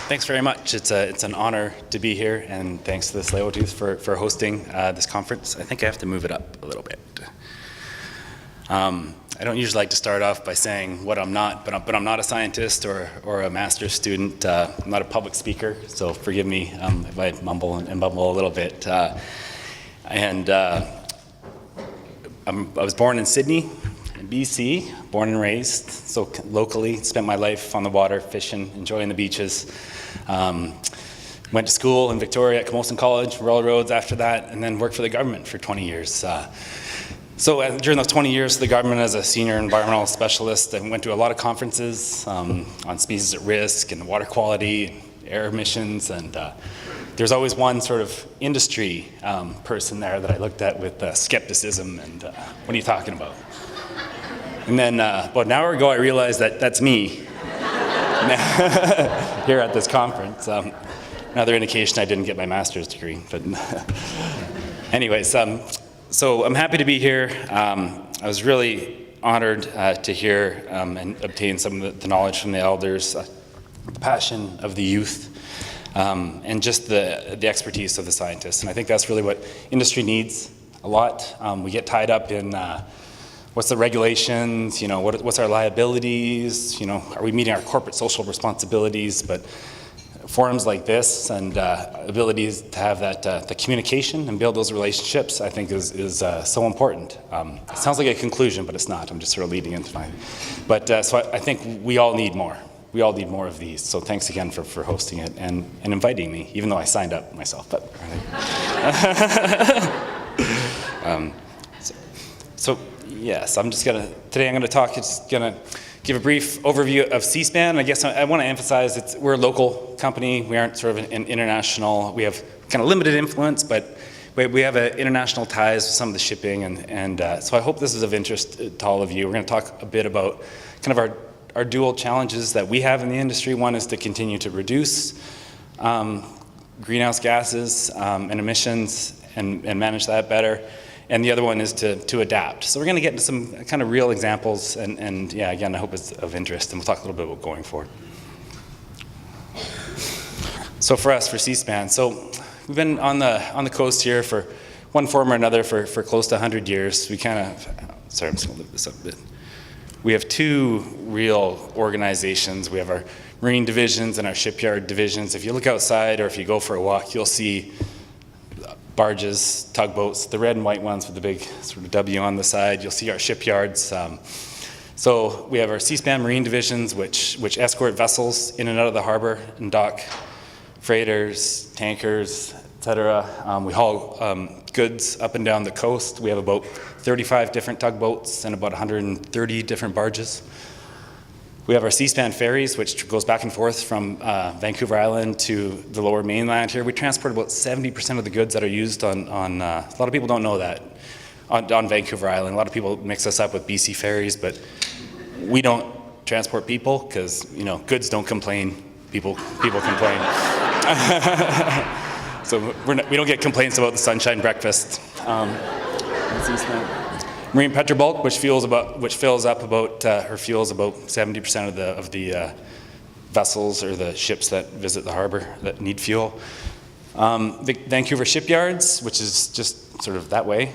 Thanks very much. It's an honor to be here, and thanks to the Tsleil-Waututh for hosting this conference. I think I have to move it up a little bit. I don't usually like to start off by saying what I'm not, but I'm not a scientist or a master's student. I'm not a public speaker, so forgive me if I mumble and bumble a little bit. I was born in Sydney, in BC, born and raised, so locally, spent my life on the water, fishing, enjoying the beaches. Went to school in Victoria at Camosun College, Royal Roads after that, and then worked for the government for 20 years. So during those 20 years, the government as a senior environmental specialist, I went to a lot of conferences on species at risk and water quality, air emissions, and there's always one sort of industry person there that I looked at with skepticism and what are you talking about? And then about an hour ago, I realized that that's me here at this conference. Another indication I didn't get my master's degree, but anyways. So I'm happy to be here. I was really honored to hear and obtain some of the knowledge from the elders, the passion of the youth, and just the expertise of the scientists. And I think that's really what industry needs a lot. We get tied up in what's the regulations, what's our liabilities, are we meeting our corporate social responsibilities, but forums like this and abilities to have that the communication and build those relationships, I think is so important. It sounds like a conclusion, but it's not. I'm just sort of leading into my. But so I think we all need more. We all need more of these. So thanks again for hosting it and inviting me, even though I signed up myself. But so yes, today I'm gonna give a brief overview of Seaspan. I guess I want to emphasize we're a local company. We aren't sort of an international. We have kind of limited influence, but we have international ties with some of the shipping, and so I hope this is of interest to all of you. We're going to talk a bit about kind of our dual challenges that we have in the industry. One is to continue to reduce greenhouse gases and emissions and manage that better. And the other one is to adapt. So we're going to get into some kind of real examples, and yeah, again, I hope it's of interest, and we'll talk a little bit about going forward. So for us, for Seaspan, so we've been on the coast here for one form or another for close to 100 years. We kind of, sorry, I'm just going to lift this up a bit. We have two real organizations. We have our marine divisions and our shipyard divisions. If you look outside or if you go for a walk, you'll see barges, tugboats, the red and white ones with the big sort of W on the side. You'll see our shipyards. So we have our Seaspan marine divisions, which escort vessels in and out of the harbor and dock freighters, tankers, etc. We haul goods up and down the coast. We have about 35 different tugboats and about 130 different barges. We have our Seaspan ferries, which goes back and forth from Vancouver Island to the lower mainland here. We transport about 70% of the goods that are used on a lot of people don't know that, on Vancouver Island. A lot of people mix us up with BC ferries, but we don't transport people because, goods don't complain, people complain. So we don't get complaints about the sunshine breakfast. Marine Petrobulk, which fuels about 70% of the vessels or the ships that visit the harbor that need fuel. Vancouver Shipyards, which is just sort of that way.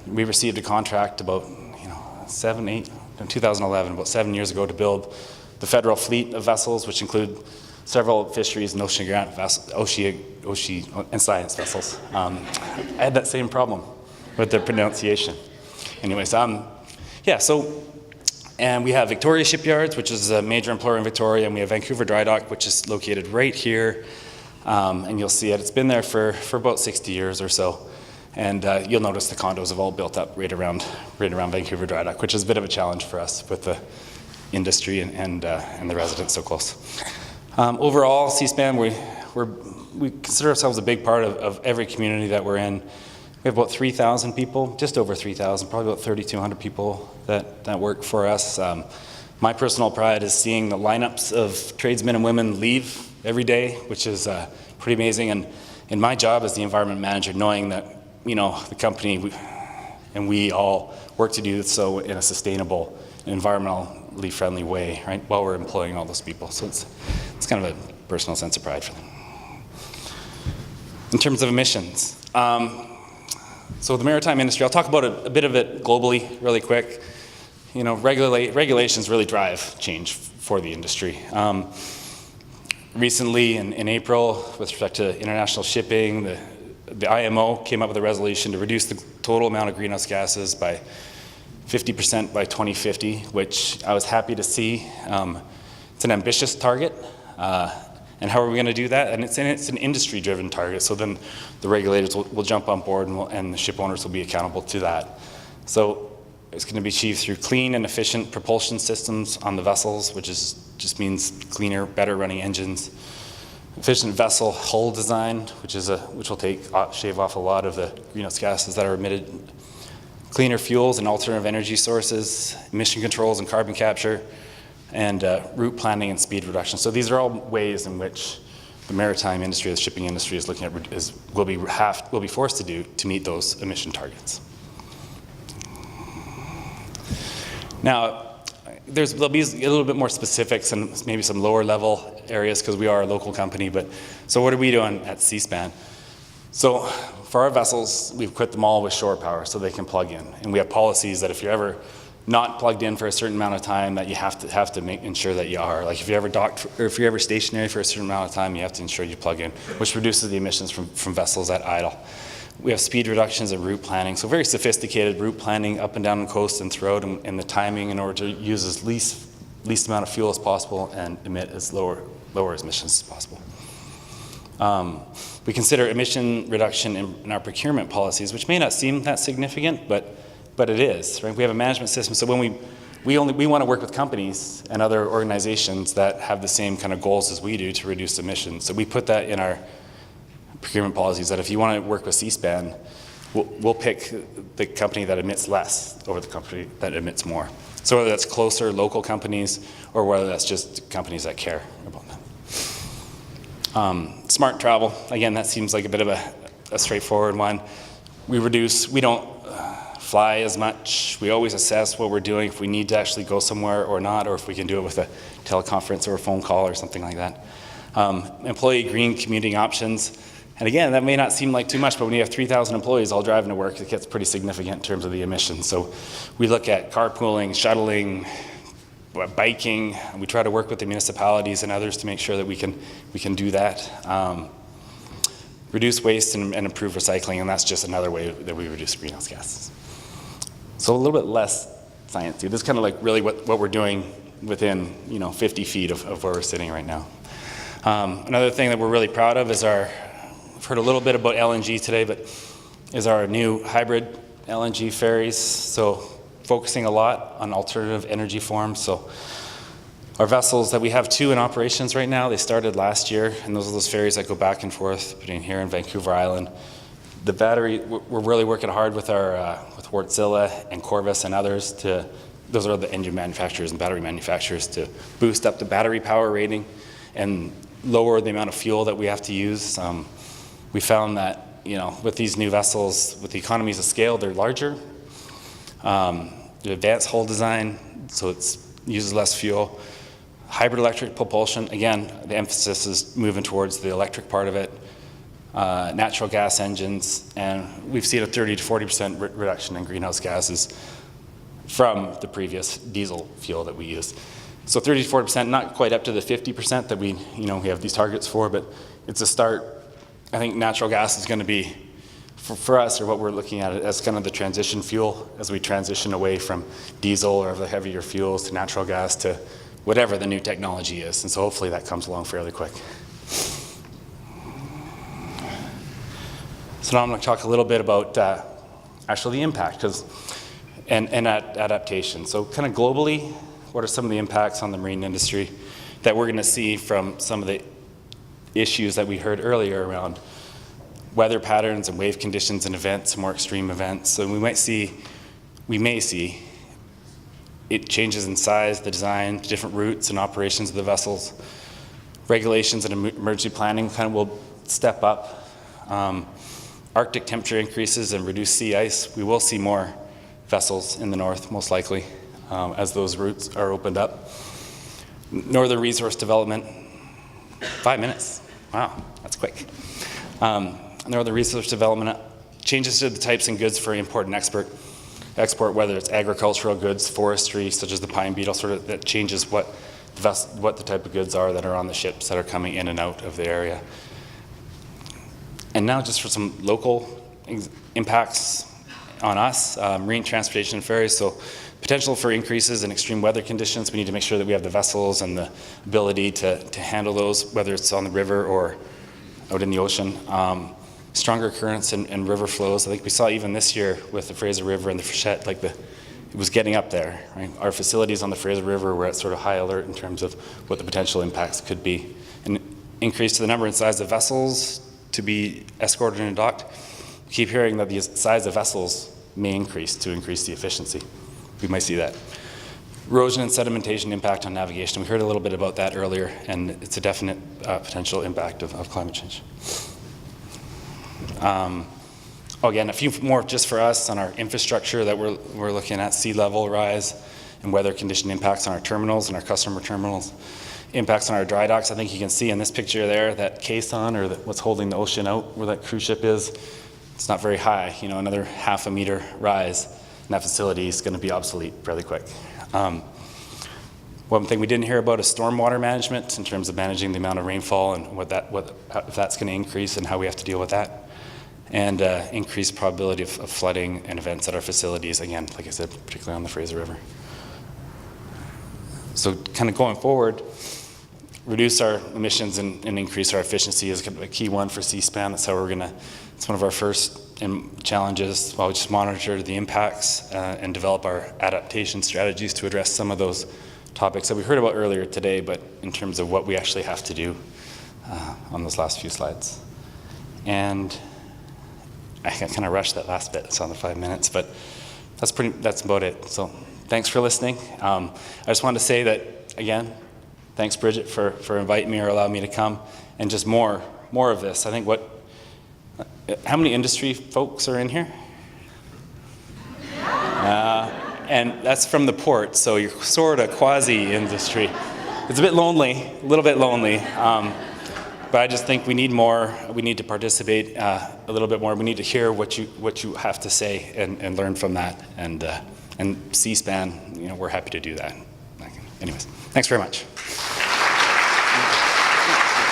We received a contract about 2011, about 7 years ago, to build the federal fleet of vessels, which include several fisheries and oceanographic vessels, and science vessels. I had that same problem with the pronunciation. Anyways, and we have Victoria Shipyards, which is a major employer in Victoria, and we have Vancouver Dry Dock, which is located right here, and you'll see it. It's been there for about 60 years or so, and you'll notice the condos have all built up right around Vancouver Dry Dock, which is a bit of a challenge for us with the industry and the residents so close. Overall, Seaspan, we consider ourselves a big part of every community that we're in. We have about 3,000 people, just over 3,000, probably about 3,200 people that work for us. My personal pride is seeing the lineups of tradesmen and women leave every day, which is pretty amazing. And in my job as the environment manager, knowing that the company and we all work to do so in a sustainable, environmentally friendly way, right? While we're employing all those people, so it's kind of a personal sense of pride for them. In terms of emissions, so the maritime industry, I'll talk about a bit of it globally really quick. You know, regulations really drive change for the industry. Recently, in April, with respect to international shipping, the IMO came up with a resolution to reduce the total amount of greenhouse gases by 50% by 2050, which I was happy to see. It's an ambitious target, and how are we going to do that? And it's an industry-driven target, so then the regulators will jump on board, and the ship owners will be accountable to that. So it's going to be achieved through clean and efficient propulsion systems on the vessels, which just means cleaner, better running engines. Efficient vessel hull design, which will shave off a lot of the greenhouse gases that are emitted. Cleaner fuels and alternative energy sources, emission controls and carbon capture, and route planning and speed reduction. So these are all ways in which the maritime industry, the shipping industry, is looking at will be forced to do to meet those emission targets. Now, there'll be a little bit more specifics and maybe some lower level areas because we are a local company, but so what are we doing at Seaspan? So for our vessels, we've equipped them all with shore power so they can plug in. And we have policies that if you're ever not plugged in for a certain amount of time, that you have to ensure that you are. Like if you're ever docked, or if you're ever stationary for a certain amount of time, you have to ensure you plug in, which reduces the emissions from vessels at idle. We have speed reductions and route planning, so very sophisticated route planning up and down the coast and throughout, and the timing in order to use as least amount of fuel as possible and emit as lower emissions as possible. We consider emission reduction in our procurement policies, which may not seem that significant, but it is. Right? We have a management system, so when we want to work with companies and other organizations that have the same kind of goals as we do to reduce emissions. So we put that in our procurement policies, that if you want to work with Cspan, we'll pick the company that emits less over the company that emits more. So whether that's closer local companies or whether that's just companies that care about that. Smart travel, again, that seems like a bit of a straightforward one. We don't fly as much. We always assess what we're doing, if we need to actually go somewhere or not, or if we can do it with a teleconference or a phone call or something like that. Employee green commuting options. And again, that may not seem like too much, but when you have 3,000 employees all driving to work, it gets pretty significant in terms of the emissions. So we look at carpooling, shuttling, biking. We try to work with the municipalities and others to make sure that we can do that. Reduce waste and improve recycling, and that's just another way that we reduce greenhouse gases. So a little bit less sciencey. This is kind of like really what we're doing within 50 feet of where we're sitting right now. Another thing that we're really proud of is we've heard a little bit about LNG today, but is our new hybrid LNG ferries. So focusing a lot on alternative energy forms. So our vessels that we have 2 in operations right now, they started last year, and those are those ferries that go back and forth between here and Vancouver Island. The battery, we're really working hard with with Wärtsilä and Corvus and others those are the engine manufacturers and battery manufacturers, to boost up the battery power rating and lower the amount of fuel that we have to use. We found that, with these new vessels, with the economies of scale, they're larger. The advanced hull design, so it uses less fuel. Hybrid electric propulsion, again, the emphasis is moving towards the electric part of it. Natural gas engines, and we've seen a 30 to 40% reduction in greenhouse gases from the previous diesel fuel that we used. So 30 to 40%, not quite up to the 50% that we have these targets for, but it's a start. I think natural gas is going to be, for us, or what we're looking at it as kind of the transition fuel as we transition away from diesel or the heavier fuels to natural gas to whatever the new technology is. And so hopefully that comes along fairly quick. So now I'm going to talk a little bit about actually the impact and adaptation. So kind of globally, what are some of the impacts on the marine industry that we're going to see from some of the issues that we heard earlier around weather patterns and wave conditions and events, more extreme events. So we may see it changes in size, the design, different routes and operations of the vessels. Regulations and emergency planning kind of will step up. Arctic temperature increases and reduced sea ice. We will see more vessels in the north, most likely, as those routes are opened up. Northern resource development, 5 minutes. Wow, that's quick. And there are the research development changes to the types and goods for import and export, whether it's agricultural goods, forestry, such as the pine beetle, sort of that changes what the type of goods are that are on the ships that are coming in and out of the area. And now just for some local impacts on us, marine transportation and ferries. So potential for increases in extreme weather conditions. We need to make sure that we have the vessels and the ability to handle those, whether it's on the river or out in the ocean. Stronger currents and river flows. I think we saw even this year with the Fraser River and the Frechette, it was getting up there. Right? Our facilities on the Fraser River were at sort of high alert in terms of what the potential impacts could be. An increase to the number and size of vessels to be escorted and docked. We keep hearing that the size of vessels may increase to increase the efficiency. We might see that. Erosion and sedimentation impact on navigation. We heard a little bit about that earlier, and it's a definite potential impact of climate change. Again, a few more just for us on our infrastructure that we're looking at: sea level rise and weather condition impacts on our terminals and our customer terminals, impacts on our dry docks. I think you can see in this picture there that caisson, or what's holding the ocean out where that cruise ship is, it's not very high. Another half a meter rise, and that facility is going to be obsolete fairly quick. One thing we didn't hear about is stormwater management in terms of managing the amount of rainfall and if that's going to increase and how we have to deal with that. And increased probability of flooding and events at our facilities, again, like I said, particularly on the Fraser River. So kind of going forward, reduce our emissions and increase our efficiency is a key one for Seaspan. That's how it's one of our first challenges while we just monitor the impacts and develop our adaptation strategies to address some of those topics that we heard about earlier today, but in terms of what we actually have to do on those last few slides. And I kind of rushed that last bit. It's on the 5 minutes, but that's about it. So thanks for listening. I just wanted to say that, again, thanks, Bridget, for inviting me or allowing me to come, and just more of this. I think how many industry folks are in here? And that's from the port, so you're sort of quasi-industry. It's a little bit lonely. But I just think we need more. We need to participate a little bit more. We need to hear what you have to say and learn from that. And Seaspan, we're happy to do that. Anyways, thanks very much.